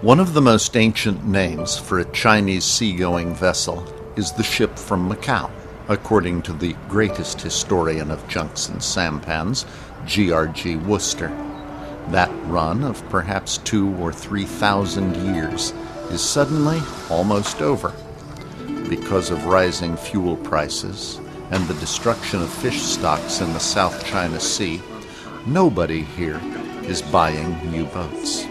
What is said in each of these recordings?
One of the most ancient names for a Chinese seagoing vessel is the ship from Macau, according to the greatest historian of junks and sampans, G.R.G. Worcester. That run of perhaps 2,000 or 3,000 years is suddenly almost over because of rising fuel prices and the destruction of fish stocks in the South China Sea. Nobody here is buying new boats.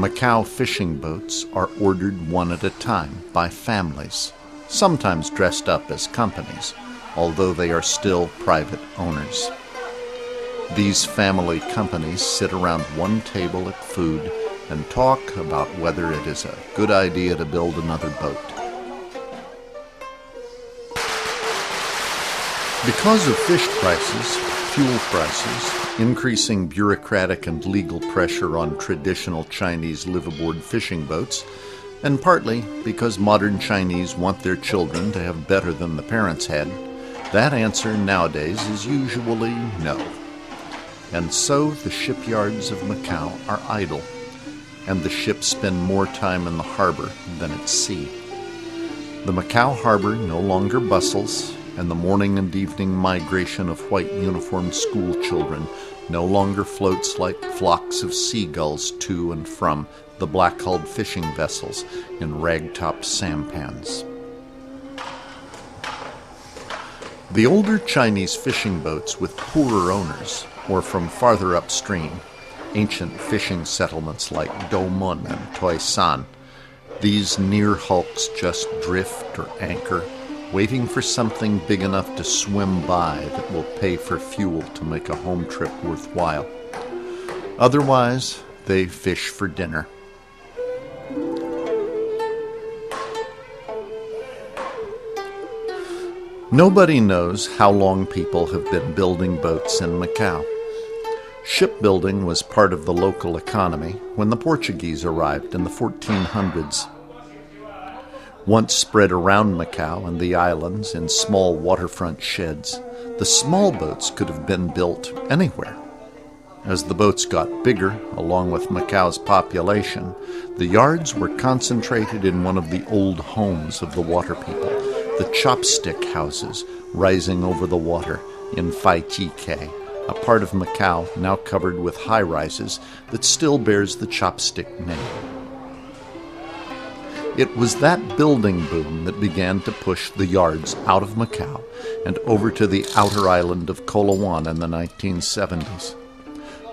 Macau fishing boats are ordered one at a time by families, sometimes dressed up as companies, although they are still private owners. These family companies sit around one table at food and talk about whether it is a good idea to build another boat. Because of fish prices, fuel prices, increasing bureaucratic and legal pressure on traditional Chinese liveaboard fishing boats, and partly because modern Chinese want their children to have better than the parents had, that answer nowadays is usually no. And so the shipyards of Macau are idle, and the ships spend more time in the harbor than at sea. The Macau harbor no longer bustles, and the morning and evening migration of white uniformed school children no longer floats like flocks of seagulls to and from the black-hulled fishing vessels in ragtop sampans. The older Chinese fishing boats with poorer owners, or from farther upstream, ancient fishing settlements like Doumen and Toi San, these near hulks just drift or anchor, waiting for something big enough to swim by that will pay for fuel to make a home trip worthwhile. Otherwise, they fish for dinner. Nobody knows how long people have been building boats in Macau. Shipbuilding was part of the local economy when the Portuguese arrived in the 1400s. Once spread around Macau and the islands in small waterfront sheds, the small boats could have been built anywhere. As the boats got bigger, along with Macau's population, the yards were concentrated in one of the old homes of the water people, the chopstick houses rising over the water in Fai-Chi-Kay, a part of Macau now covered with high-rises that still bears the chopstick name. It was that building boom that began to push the yards out of Macau and over to the outer island of Coloane in the 1970s.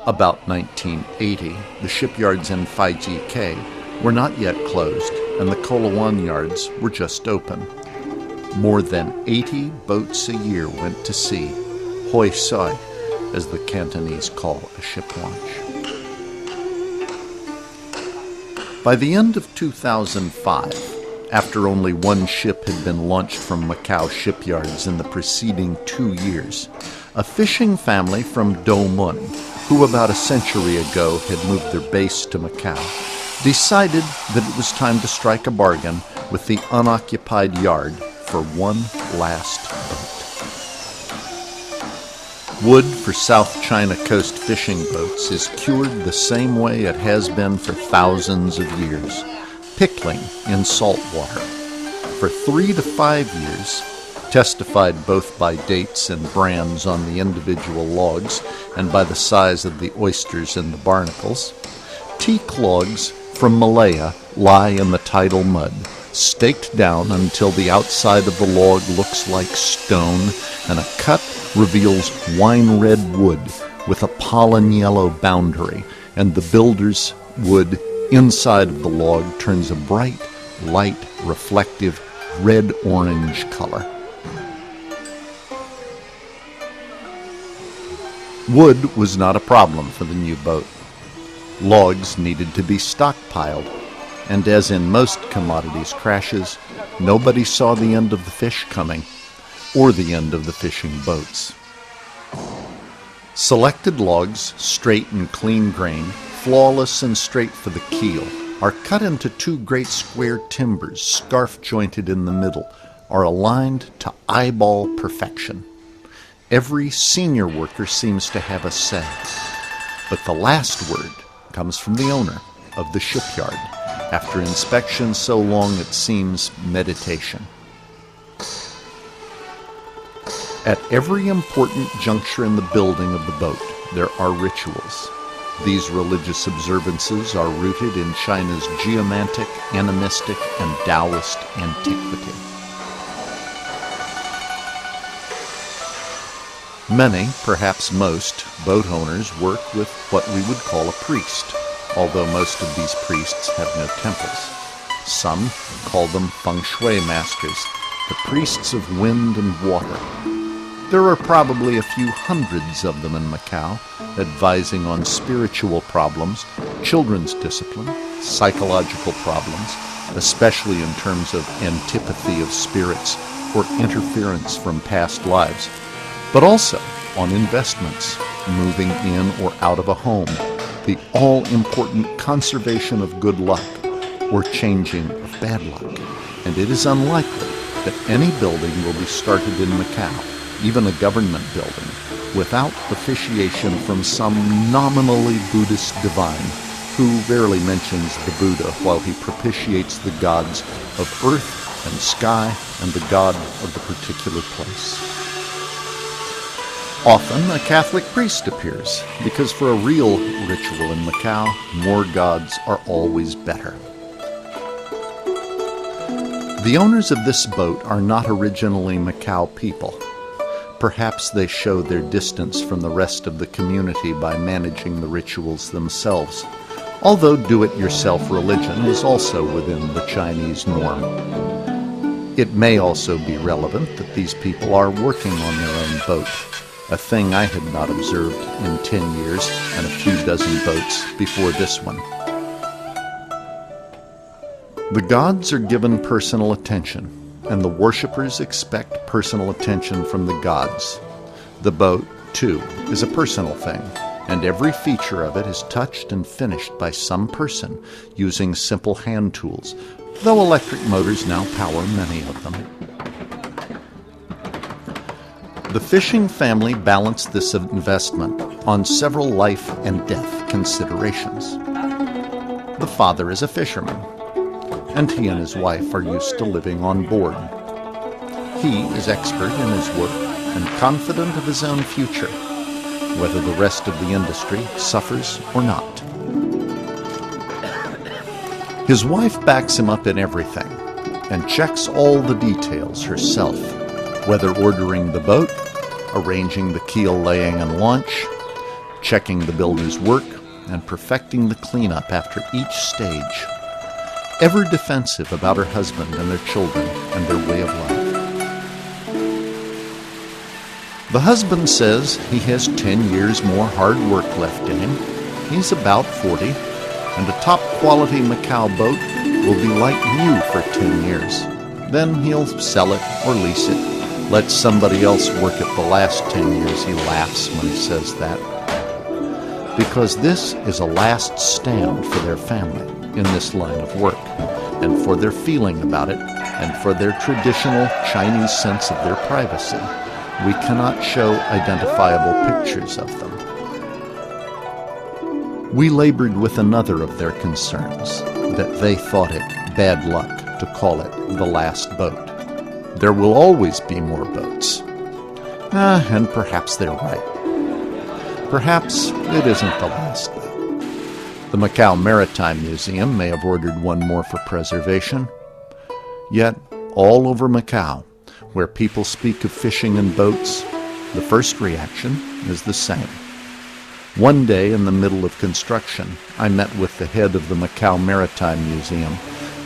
About 1980, the shipyards in Fai-Chi-Kay were not yet closed, and the Coloane yards were just open. More than 80 boats a year went to sea, hoi soi, as the Cantonese call a ship launch. By the end of 2005, after only one ship had been launched from Macau shipyards in the preceding 2 years, a fishing family from Do Mun, who about a century ago had moved their base to Macau, decided that it was time to strike a bargain with the unoccupied yard for one last boat. Wood for South China Coast fishing boats is cured the same way it has been for thousands of years, pickling in salt water. For 3 to 5 years, testified both by dates and brands on the individual logs and by the size of the oysters and the barnacles, teak logs from Malaya lie in the tidal mud, staked down until the outside of the log looks like stone and a cut reveals wine-red wood with a pollen-yellow boundary, and the builder's wood inside of the log turns a bright, light, reflective red-orange color. Wood was not a problem for the new boat. Logs needed to be stockpiled, and as in most commodities crashes, nobody saw the end of the fish coming, or the end of the fishing boats. Selected logs, straight and clean grained, flawless and straight for the keel, are cut into 2 great square timbers, scarf-jointed in the middle, are aligned to eyeball perfection. Every senior worker seems to have a say, but the last word comes from the owner of the shipyard, after inspection so long it seems meditation. At every important juncture in the building of the boat, there are rituals. These religious observances are rooted in China's geomantic, animistic, and Taoist antiquity. Many, perhaps most, boat owners work with what we would call a priest, although most of these priests have no temples. Some call them feng shui masters, the priests of wind and water. There are probably a few hundreds of them in Macau, advising on spiritual problems, children's discipline, psychological problems, especially in terms of antipathy of spirits or interference from past lives, but also on investments, moving in or out of a home, the all-important conservation of good luck or changing of bad luck. And it is unlikely that any building will be started in Macau, even a government building, without officiation from some nominally Buddhist divine who rarely mentions the Buddha while he propitiates the gods of earth and sky and the god of the particular place. Often a Catholic priest appears, because for a real ritual in Macau, more gods are always better. The owners of this boat are not originally Macau people. Perhaps they show their distance from the rest of the community by managing the rituals themselves, although do-it-yourself religion is also within the Chinese norm. It may also be relevant that these people are working on their own boat, a thing I had not observed in 10 years and a few dozen boats before this one. The gods are given personal attention, and the worshippers expect personal attention from the gods. The boat, too, is a personal thing, and every feature of it is touched and finished by some person using simple hand tools, though electric motors now power many of them. The fishing family balanced this investment on several life and death considerations. The father is a fisherman, and he and his wife are used to living on board. He is expert in his work and confident of his own future, whether the rest of the industry suffers or not. His wife backs him up in everything and checks all the details herself, whether ordering the boat, arranging the keel laying and launch, checking the builder's work, and perfecting the cleanup after each stage, ever defensive about her husband and their children and their way of life. The husband says he has 10 years more hard work left in him. He's about 40, and a top-quality Macau boat will be like new for 10 years. Then he'll sell it or lease it, let somebody else work it the last 10 years. He laughs when he says that. Because this is a last stand for their family in this line of work, and for their feeling about it, and for their traditional Chinese sense of their privacy. We cannot show identifiable pictures of them. We labored with another of their concerns, that they thought it bad luck to call it the last boat. There will always be more boats. And perhaps they're right. Perhaps it isn't the last boat. The Macau Maritime Museum may have ordered one more for preservation. Yet, all over Macau, where people speak of fishing in boats, the first reaction is the same. One day in the middle of construction, I met with the head of the Macau Maritime Museum,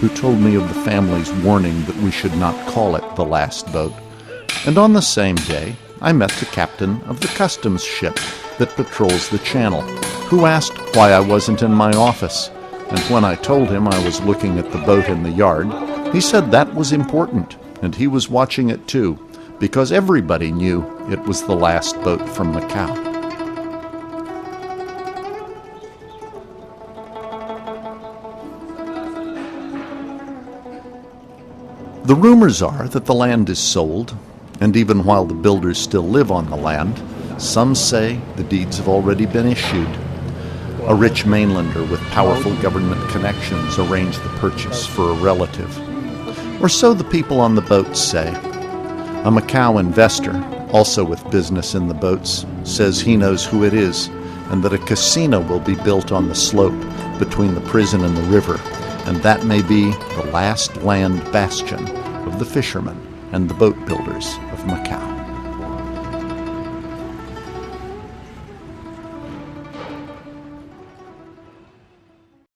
who told me of the family's warning that we should not call it the last boat. And on the same day, I met the captain of the customs ship that patrols the channel, who asked why I wasn't in my office. And when I told him I was looking at the boat in the yard, he said that was important, and he was watching it too, because everybody knew it was the last boat from Macau. The rumors are that the land is sold, and even while the builders still live on the land, some say the deeds have already been issued. A rich mainlander with powerful government connections arranged the purchase for a relative. Or so the people on the boats say. A Macau investor, also with business in the boats, says he knows who it is, and that a casino will be built on the slope between the prison and the river, and that may be the last land bastion of the fishermen and the boat builders of Macau.